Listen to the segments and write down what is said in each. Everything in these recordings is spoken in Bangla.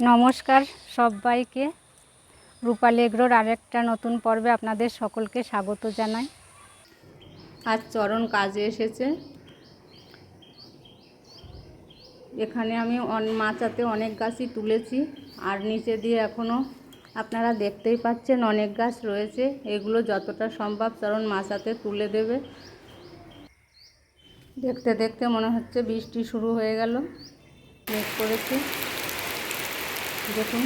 নমস্কার সবাইকে, রূপালী এগ্রোর আরেকটা নতুন পর্বে আপনাদের সকলকে স্বাগত জানাই। আজ চরণ কাজে এসেছে। এখানে আমি মাচাতে অনেক গাছই তুলেছি, আর নিচে দিয়ে এখনও আপনারা দেখতেই পাচ্ছেন অনেক গাছ রয়েছে। এগুলো যতটা সম্ভব চরণ মাচাতে তুলে দেবে। দেখতে দেখতে মনে হচ্ছে বৃষ্টি শুরু হয়ে গেল, মেঘ করেছে। দেখুন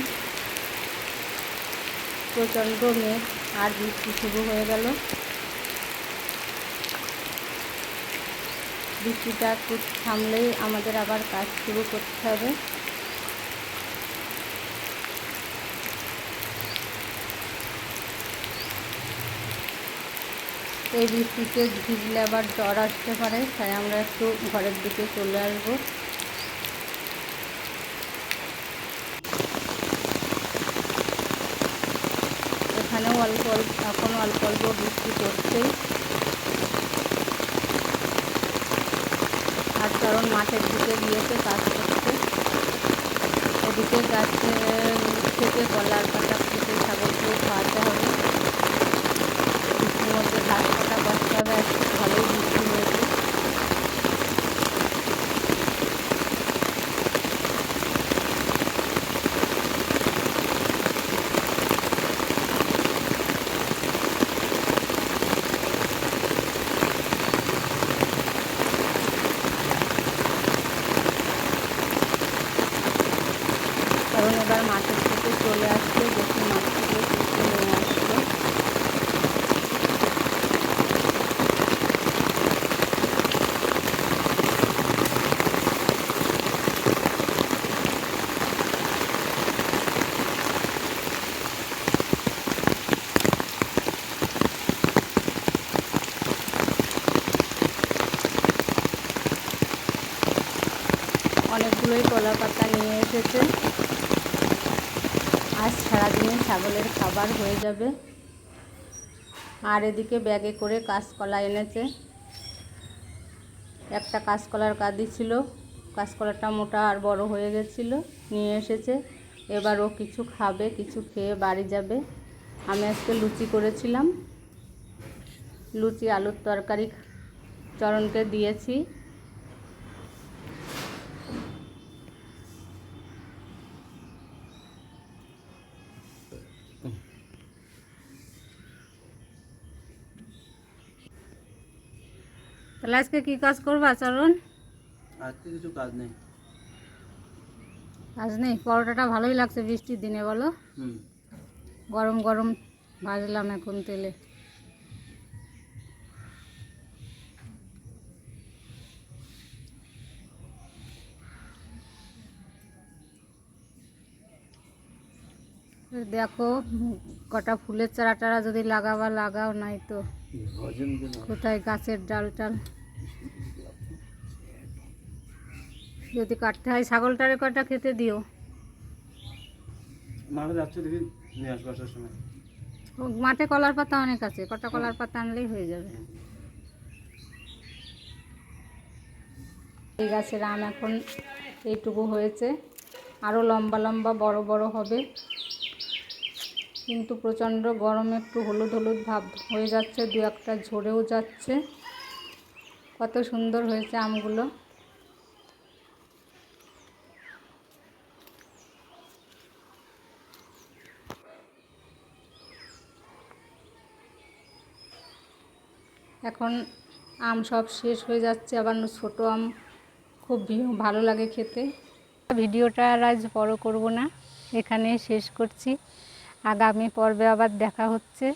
প্রচণ্ড মেঘ আর বৃষ্টি শুরু হয়ে গেল। বৃষ্টিটা একটু থামলেই আমাদের আবার কাজ শুরু করতে হবে। এই বৃষ্টিতে ভিজলে আবার জ্বর আসতে পারে, তাই আমরা একটু ঘরের দিকে চলে আসবো। এখানেও এখন অল্প অল্প বৃষ্টি পড়ছেই। আর চরণ মাঠের দিকে গিয়েছে কাজ করতে। ওদিকে গাছে থেকে কলার পাতা কেটে ছাগলকে খাওয়াতে হবে। বৃষ্টির মধ্যে ঘাস কাটা বসতে হবে। আজকে ভালোই বৃষ্টি হয়েছে। কারণ এবার মাঠের থেকে চলে আসছে, দেখি মাঠ থেকে তুলতে নিয়ে আসলো। অনেকগুলোই কলা পাতা নিয়ে এসেছে। আজ সারাদিনে ছাগলের খাবার হয়ে যাবে। আর এদিকে ব্যাগে করে কাঁচকলা এনেছে। একটা কাঁচকলার কাঁদি ছিল, কাঁচকলাটা মোটা আর বড় হয়ে গেছিল, নিয়ে এসেছে। এবার ও কিছু খাবে, কিছু খেয়ে বাড়ি যাবে। আমি আজকে লুচি করেছিলাম, লুচি আলুর তরকারি চরণকে দিয়েছি। তাহলে আজকে কি কাজ করবা চরণ? আজকে কিছু কাজ নেই। কাজ নেই? পরোটাটা ভালোই লাগছে বৃষ্টির দিনে, বলো? গরম গরম ভাজলাম এখন তেলে। দেখো কটা ফুলের চারা টারা যদি লাগাবা লাগাও, নাই তো কোথায় গাছের ডাল টাল যদি কাটতে হয়। ছাগলটারে কটা খেতে দিও। মাঠে যাচ্ছে, দেখি নিয়ে আসবো আসার সময়। মাঠে কলার পাতা অনেক আছে, কটা কলার পাতা আনলেই হয়ে যাবে। এই গাছের আম এখন এইটুকু হয়েছে, আরও লম্বা লম্বা বড় বড় হবে। কিন্তু প্রচণ্ড গরমে একটু হলুদ হলুদ ভাব হয়ে যাচ্ছে, দু একটা ঝরেও যাচ্ছে। কত সুন্দর হয়েছে আমগুলো। এখন আম সব শেষ হয়ে যাচ্ছে, আবার ছোটো আম খুব ভালো লাগে খেতে। ভিডিওটা আর আজ বড় করব না, এখানে শেষ করছি। আগামী পর্বে আবার দেখা হচ্ছে।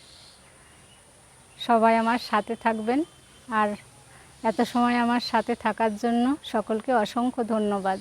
সবাই আমার সাথে থাকবেন, আর এত সময় আমার সাথে থাকার জন্য সকলকে অসংখ্য ধন্যবাদ।